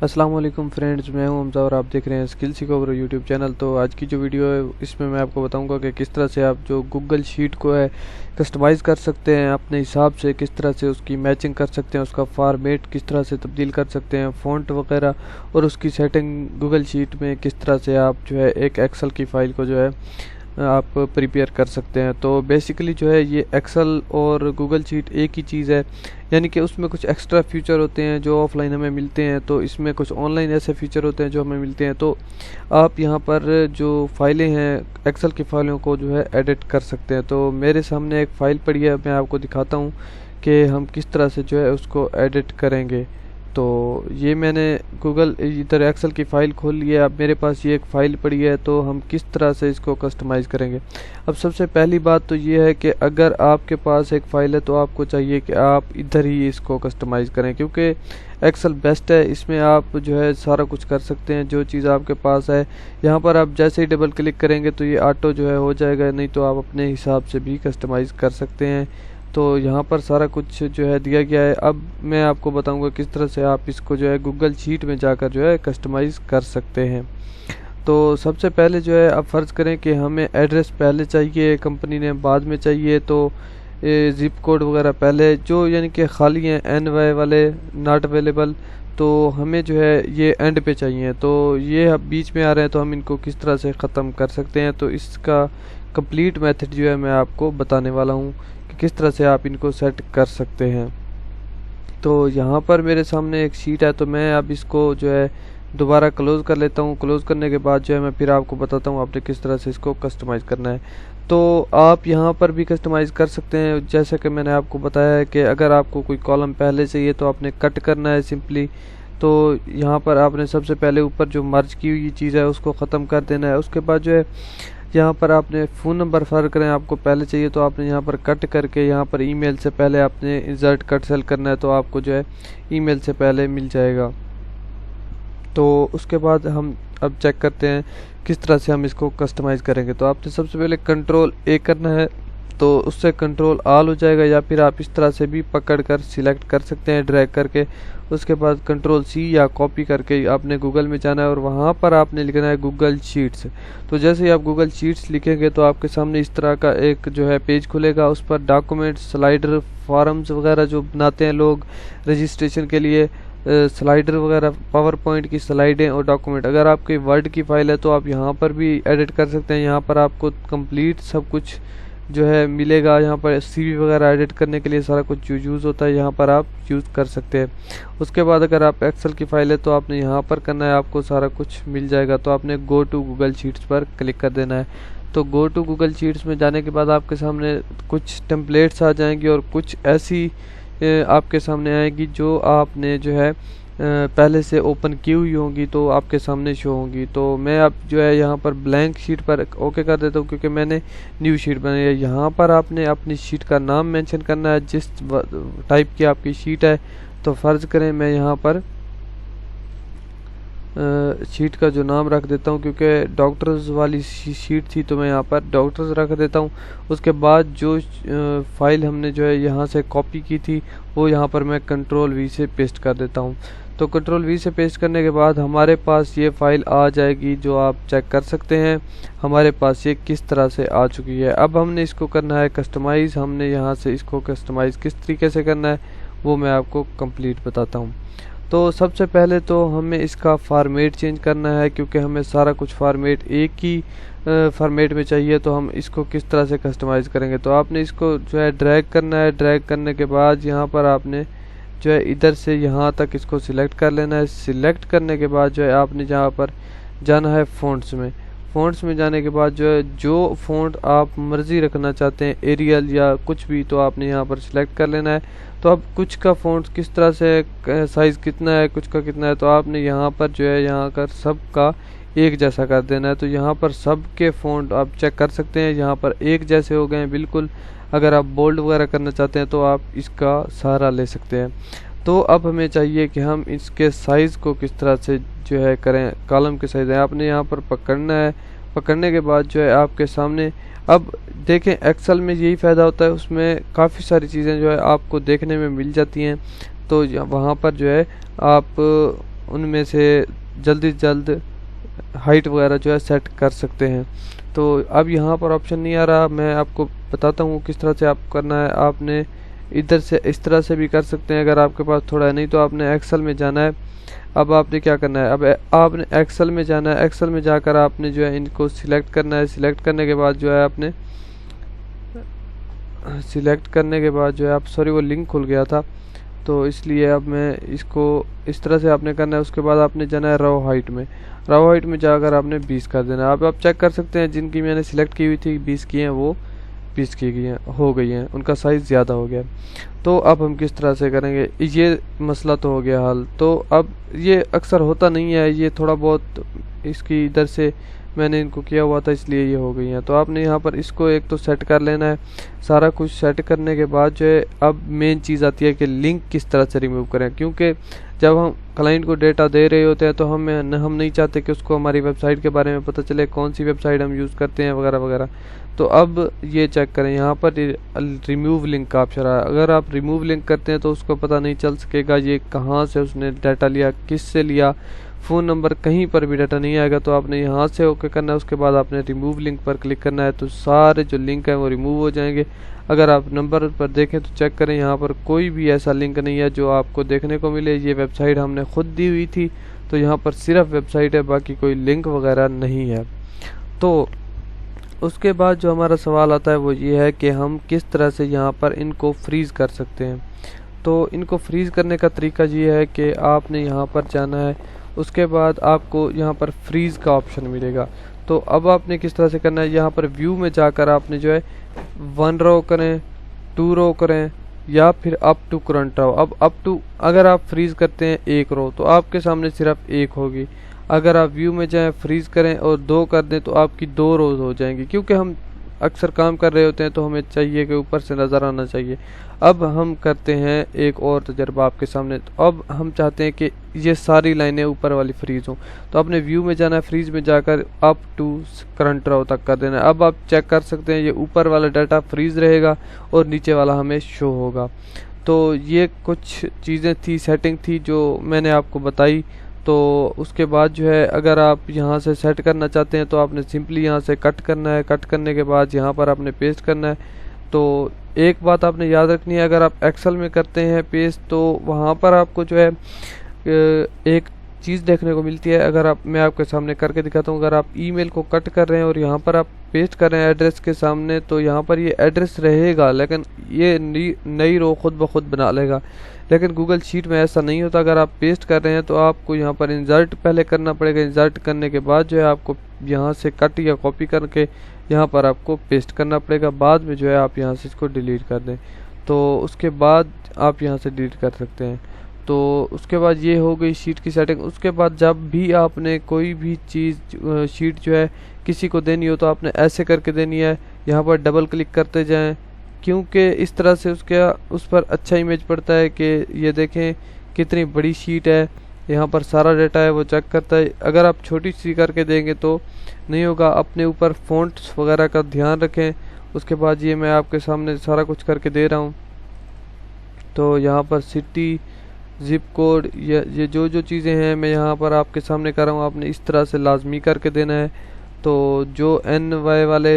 अस्सलाम वालेकुम फ्रेंड्स, मैं हूं हमजा और आप देख रहे हैं स्किल सीखोवर यूट्यूब चैनल। तो आज की जो वीडियो है इसमें मैं आपको बताऊंगा कि किस तरह से आप जो गूगल शीट को है कस्टमाइज़ कर सकते हैं अपने हिसाब से, किस तरह से उसकी मैचिंग कर सकते हैं, उसका फॉर्मेट किस तरह से तब्दील कर सकते हैं, फ़ॉन्ट वगैरह, और उसकी सेटिंग गूगल शीट में किस तरह से आप जो है एक एक्सेल की फ़ाइल को जो है आप प्रिपेयर कर सकते हैं। तो बेसिकली जो है ये एक्सेल और गूगल शीट एक ही चीज़ है, यानी कि उसमें कुछ एक्स्ट्रा फीचर होते हैं जो ऑफलाइन हमें मिलते हैं, तो इसमें कुछ ऑनलाइन ऐसे फीचर होते हैं जो हमें मिलते हैं। तो आप यहाँ पर जो फाइलें हैं एक्सेल की फाइलों को जो है एडिट कर सकते हैं। तो मेरे सामने एक फ़ाइल पड़ी है, मैं आपको दिखाता हूँ कि हम किस तरह से जो है उसको एडिट करेंगे। तो ये मैंने गूगल इधर एक्सेल की फ़ाइल खोल ली है, अब मेरे पास ये एक फ़ाइल पड़ी है, तो हम किस तरह से इसको कस्टमाइज़ करेंगे। अब सबसे पहली बात तो ये है कि अगर आपके पास एक फ़ाइल है तो आपको चाहिए कि आप इधर ही इसको कस्टमाइज़ करें, क्योंकि एक्सेल बेस्ट है, इसमें आप जो है सारा कुछ कर सकते हैं जो चीज़ आपके पास है। यहाँ पर आप जैसे ही डबल क्लिक करेंगे तो ये ऑटो जो है हो जाएगा, नहीं तो आप अपने हिसाब से भी कस्टमाइज़ कर सकते हैं। तो यहाँ पर सारा कुछ जो है दिया गया है। अब मैं आपको बताऊंगा किस तरह से आप इसको जो है गूगल शीट में जाकर जो है कस्टमाइज़ कर सकते हैं। तो सबसे पहले जो है अब फ़र्ज़ करें कि हमें एड्रेस पहले चाहिए, कंपनी नेम बाद में चाहिए, तो ज़िप कोड वगैरह पहले जो यानी कि खाली हैं NY वाले नॉट अवेलेबल, तो हमें जो है ये एंड पे चाहिए। तो ये अब बीच में आ रहे हैं, तो हम इनको किस तरह से ख़त्म कर सकते हैं, तो इसका कंप्लीट मेथड जो है मैं आपको बताने वाला हूँ कि किस तरह से आप इनको सेट कर सकते हैं। तो यहाँ पर मेरे सामने एक शीट है, तो मैं अब इसको जो है दोबारा क्लोज़ कर लेता हूँ। क्लोज़ करने के बाद जो है मैं फिर आपको बताता हूँ आपने किस तरह से इसको कस्टमाइज़ करना है। तो आप यहाँ पर भी कस्टमाइज़ कर सकते हैं, जैसे कि मैंने आपको बताया है कि अगर आपको कोई कॉलम पहले चाहिए तो आपने कट करना है सिंपली। तो यहाँ पर आपने सबसे पहले ऊपर जो मर्ज की हुई चीज़ है उसको ख़त्म कर देना है। उसके बाद जो है यहाँ पर आपने फ़ोन नंबर फ़र्क करें, आपको पहले चाहिए तो आपने यहाँ पर कट करके यहाँ पर ईमेल से पहले आपने इंसर्ट कट सेल करना है, तो आपको जो है ईमेल से पहले मिल जाएगा। तो उसके बाद हम अब चेक करते हैं किस तरह से हम इसको कस्टमाइज़ करेंगे। तो आपने सबसे पहले कंट्रोल A करना है, तो उससे कंट्रोल ऑल हो जाएगा, या फिर आप इस तरह से भी पकड़ कर सिलेक्ट कर सकते हैं ड्रैग करके। उसके बाद कंट्रोल C या कॉपी करके आपने गूगल में जाना है और वहाँ पर आपने लिखना है गूगल शीट्स। तो जैसे ही आप गूगल शीट्स लिखेंगे तो आपके सामने इस तरह का एक जो है पेज खुलेगा, उस पर डॉक्यूमेंट, स्लाइडर, फॉर्म्स वगैरह जो बनाते हैं लोग रजिस्ट्रेशन के लिए, स्लाइडर वगैरह, पावर पॉइंट की स्लाइडें और डॉक्यूमेंट। अगर आपकी वर्ड की फ़ाइल है तो आप यहाँ पर भी एडिट कर सकते हैं। यहाँ पर आपको कंप्लीट सब कुछ जो है मिलेगा। यहाँ पर CV वगैरह एडिट करने के लिए सारा कुछ यूज़ होता है, यहाँ पर आप यूज़ कर सकते हैं। उसके बाद अगर आप एक्सेल की फ़ाइल है तो आपने यहाँ पर करना है, आपको सारा कुछ मिल जाएगा। तो आपने गो टू गूगल शीट्स पर क्लिक कर देना है। तो गो टू गूगल शीट्स में जाने के बाद आपके सामने कुछ टेम्पलेट्स आ जाएंगी और कुछ ऐसी आपके सामने आएगी जो आपने जो है पहले से ओपन की हुई होंगी, तो आपके सामने शो होंगी। तो मैं अब जो है यहाँ पर ब्लैंक शीट पर ओके कर देता हूँ, क्योंकि मैंने न्यू शीट बनाई है। यहाँ पर आपने अपनी शीट का नाम मेंशन करना है, जिस टाइप की आपकी शीट है। तो फ़र्ज़ करें मैं यहाँ पर शीट का जो नाम रख देता हूँ, क्योंकि डॉक्टर्स वाली शीट थी तो मैं यहाँ पर डॉक्टर्स रख देता हूँ। उसके बाद जो फाइल हमने जो है यहाँ से कॉपी की थी वो यहाँ पर मैं कंट्रोल V से पेस्ट कर देता हूँ। तो कंट्रोल V से पेस्ट करने के बाद हमारे पास ये फ़ाइल आ जाएगी, जो आप चेक कर सकते हैं हमारे पास ये किस तरह से आ चुकी है। अब हमने इसको करना है कस्टमाइज़। हमने यहाँ से इसको कस्टमाइज़ किस तरीके से करना है वो मैं आपको कंप्लीट बताता हूँ। तो सबसे पहले तो हमें इसका फॉर्मेट चेंज करना है, क्योंकि हमें सारा कुछ फॉर्मेट एक ही फॉर्मेट में चाहिए। तो हम इसको किस तरह से कस्टमाइज़ करेंगे, तो आपने इसको जो है ड्रैग करना है। ड्रैग करने के बाद यहाँ पर आपने जो है इधर से यहाँ तक इसको सिलेक्ट कर लेना है। सिलेक्ट करने के बाद जो है आपने जहाँ पर जाना है फ़ॉन्ट्स में। फ़ॉन्ट्स में जाने के बाद जो है जो फ़ॉन्ट आप मर्ज़ी रखना चाहते हैं, एरियल या कुछ भी, तो आपने यहाँ पर सिलेक्ट कर लेना है। तो अब कुछ का फ़ॉन्ट किस तरह से साइज़ कितना है, कुछ का कितना है, तो आपने यहाँ पर जो है यहाँ कर सब का एक जैसा कर देना है। तो यहाँ पर सब के फ़ॉन्ट आप चेक कर सकते हैं, यहाँ पर एक जैसे हो गए हैं बिल्कुल। अगर आप बोल्ड वगैरह करना चाहते हैं तो आप इसका सहारा ले सकते हैं। तो अब हमें चाहिए कि हम इसके साइज़ को किस तरह से जो है करें। कॉलम के साइज़ है, आपने यहाँ पर पकड़ना है। पकड़ने के बाद जो है आपके सामने अब देखें, एक्सेल में यही फ़ायदा होता है, उसमें काफ़ी सारी चीज़ें जो है आपको देखने में मिल जाती हैं। तो वहाँ पर जो है आप उनमें से जल्दी से जल्द हाइट वगैरह जो है सेट कर सकते हैं। तो अब यहाँ पर ऑप्शन नहीं आ रहा, मैं आपको बताता हूँ किस तरह से आप करना है। आपने इधर से इस तरह से भी कर सकते हैं अगर आपके पास थोड़ा है, नहीं तो आपने एक्सेल में जाना है। अब आपने क्या करना है, अब आपने एक्सेल में जाना है। एक्सेल में जाकर आपने जो है इनको सिलेक्ट करना है। सिलेक्ट करने के बाद जो है आपने आप सॉरी वो लिंक खुल गया था तो इसलिए अब मैं इसको इस तरह से आपने करना है। उसके बाद आपने जाना है रो हाइट में। रो हाइट में जाकर आपने 20 कर देना है। अब आप चेक कर सकते हैं जिनकी मैंने सिलेक्ट की हुई थी 20 की हैं, वो 20 की गई हैं, हो गई हैं, उनका साइज़ ज़्यादा हो गया। तो अब हम किस तरह से करेंगे, ये मसला तो हो गया हल। तो अब ये अक्सर होता नहीं है, ये थोड़ा बहुत इसकी इधर से मैंने इनको किया हुआ था इसलिए ये हो गई हैं। तो आपने यहाँ पर इसको एक तो सेट कर लेना है। सारा कुछ सेट करने के बाद जो है अब मेन चीज़ आती है कि लिंक किस तरह से रिमूव करें, क्योंकि जब हम क्लाइंट को डेटा दे रहे होते हैं तो हम नहीं चाहते कि उसको हमारी वेबसाइट के बारे में पता चले, कौन सी वेबसाइट हम यूज़ करते हैं वगैरह वगैरह। तो अब ये चेक करें, यहाँ पर रिमूव लिंक का ऑप्शन है। अगर आप रिमूव लिंक करते हैं तो उसको पता नहीं चल सकेगा ये कहाँ से उसने डाटा लिया, किस से लिया, फ़ोन नंबर कहीं पर भी डाटा नहीं आएगा। तो आपने यहाँ से ओके करना है। उसके बाद आपने रिमूव लिंक पर क्लिक करना है, तो सारे जो लिंक हैं वो रिमूव हो जाएंगे। अगर आप नंबर पर देखें तो चेक करें, यहाँ पर कोई भी ऐसा लिंक नहीं है जो आपको देखने को मिले। ये वेबसाइट हमने खुद दी हुई थी, तो यहाँ पर सिर्फ वेबसाइट है, बाकी कोई लिंक वगैरह नहीं है। तो उसके बाद जो हमारा सवाल आता है वो ये है कि हम किस तरह से यहाँ पर इनको फ्रीज़ कर सकते हैं। तो इनको फ्रीज़ करने का तरीका ये है कि आपने यहाँ पर जाना है। उसके बाद आपको यहाँ पर फ्रीज़ का ऑप्शन मिलेगा। तो अब आपने किस तरह से करना है, यहाँ पर व्यू में जाकर आपने जो है 1 रो करें, 2 रो करें, या फिर अप टू करंट रो। अब अप टू अगर आप फ्रीज़ करते हैं 1 रो तो आपके सामने सिर्फ 1 होगी। अगर आप व्यू में जाएं फ्रीज़ करें और 2 कर दें तो आपकी 2 रोज़ हो जाएंगी, क्योंकि हम अक्सर काम कर रहे होते हैं तो हमें चाहिए कि ऊपर से नज़र आना चाहिए। अब हम करते हैं एक और तजर्बा आपके सामने। तो अब हम चाहते हैं कि ये सारी लाइनें ऊपर वाली फ्रीज़ हों, तो आपने व्यू में जाना है, फ्रीज़ में जाकर अप टू करंट रो तक कर देना है। अब आप चेक कर सकते हैं ये ऊपर वाला डाटा फ्रीज़ रहेगा और नीचे वाला हमें शो होगा। तो ये कुछ चीज़ें थी, सेटिंग थी जो मैंने आपको बताई। तो उसके बाद जो है अगर आप यहाँ से सेट करना चाहते हैं तो आपने सिंपली यहाँ से कट करना है। कट करने के बाद यहाँ पर आपने पेस्ट करना है। तो एक बात आपने याद रखनी है, अगर आप एक्सेल में करते हैं पेस्ट तो वहाँ पर आपको जो है एक चीज़ देखने को मिलती है। अगर आप मैं आपके सामने करके दिखाता हूँ, अगर आप ईमेल को कट कर रहे हैं और यहाँ पर आप पेस्ट कर रहे हैं एड्रेस के सामने, तो यहाँ पर ये एड्रेस रहेगा लेकिन ये नई रो खुद ब खुद बना लेगा। लेकिन गूगल शीट में ऐसा नहीं होता। अगर आप पेस्ट कर रहे हैं तो आपको यहाँ पर इंसर्ट पहले करना पड़ेगा। इंसर्ट करने के बाद जो है आपको यहाँ से कट या कॉपी करके यहाँ पर आपको पेस्ट करना पड़ेगा। बाद में जो है आप यहाँ से इसको डिलीट कर दें, तो उसके बाद आप यहाँ से डिलीट कर सकते हैं। तो उसके बाद ये हो गई शीट की सेटिंग। उसके बाद जब भी आपने कोई भी चीज़ शीट जो है किसी को देनी हो तो आपने ऐसे करके देनी है, यहाँ पर डबल क्लिक करते जाएं, क्योंकि इस तरह से उस पर अच्छा इमेज पड़ता है कि ये देखें कितनी बड़ी शीट है, यहाँ पर सारा डाटा है वो चेक करता है। अगर आप छोटी सी करके देंगे तो नहीं होगा। अपने ऊपर फ़ॉन्ट्स वगैरह का ध्यान रखें। उसके बाद ये मैं आपके सामने सारा कुछ करके दे रहा हूँ। तो यहाँ पर सिटी, ज़िप कोड, ये जो चीज़ें हैं मैं यहाँ पर आपके सामने कर रहा हूँ, आपने इस तरह से लाजमी करके देना है। तो जो NY वाले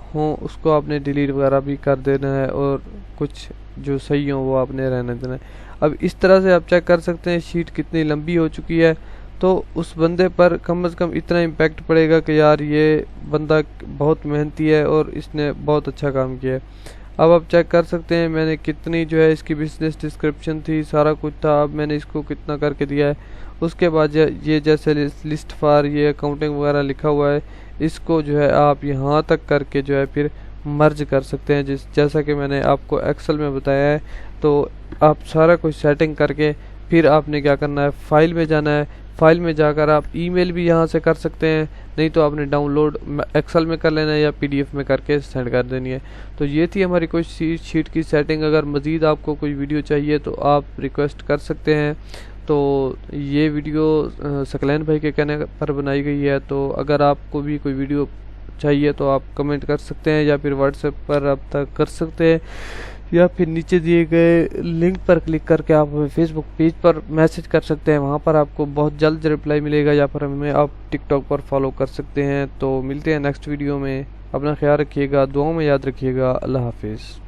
हों उसको आपने डिलीट वगैरह भी कर देना है और कुछ जो सही हो वो आपने रहने देना है। अब इस तरह से आप चेक कर सकते हैं शीट कितनी लंबी हो चुकी है। तो उस बंदे पर कम से कम इतना इम्पैक्ट पड़ेगा कि यार ये बंदा बहुत मेहनती है और इसने बहुत अच्छा काम किया है। अब आप चेक कर सकते हैं मैंने कितनी जो है इसकी बिजनेस डिस्क्रिप्शन थी, सारा कुछ था। अब मैंने इसको कितना करके दिया है। उसके बाद ये जैसे लिस्ट फॉर ये अकाउंटिंग वगैरह लिखा हुआ है, इसको जो है आप यहाँ तक करके जो है फिर मर्ज कर सकते हैं, जैसा कि मैंने आपको एक्सेल में बताया है। तो आप सारा कुछ सेटिंग करके फिर आपने क्या करना है, फाइल में जाना है। फाइल में जाकर आप ईमेल भी यहाँ से कर सकते हैं, नहीं तो आपने डाउनलोड एक्सेल में कर लेना है या PDF में करके सेंड कर देनी है। तो ये थी हमारी कुछ शीट की सेटिंग। अगर मज़ीद आपको कोई वीडियो चाहिए तो आप रिक्वेस्ट कर सकते हैं। तो ये वीडियो सकलैन भाई के कहने पर बनाई गई है। तो अगर आपको भी कोई वीडियो चाहिए तो आप कमेंट कर सकते हैं या फिर व्हाट्सएप पर रब्ता कर सकते हैं। या फिर नीचे दिए गए लिंक पर क्लिक करके आप हमें फेसबुक पेज पर मैसेज कर सकते हैं। वहाँ पर आपको बहुत जल्द रिप्लाई मिलेगा, या फिर हमें आप टिकटॉक पर फॉलो कर सकते हैं। तो मिलते हैं नेक्स्ट वीडियो में। अपना ख्याल रखिएगा, दुआओं में याद रखिएगा। अल्लाह हाफिज़।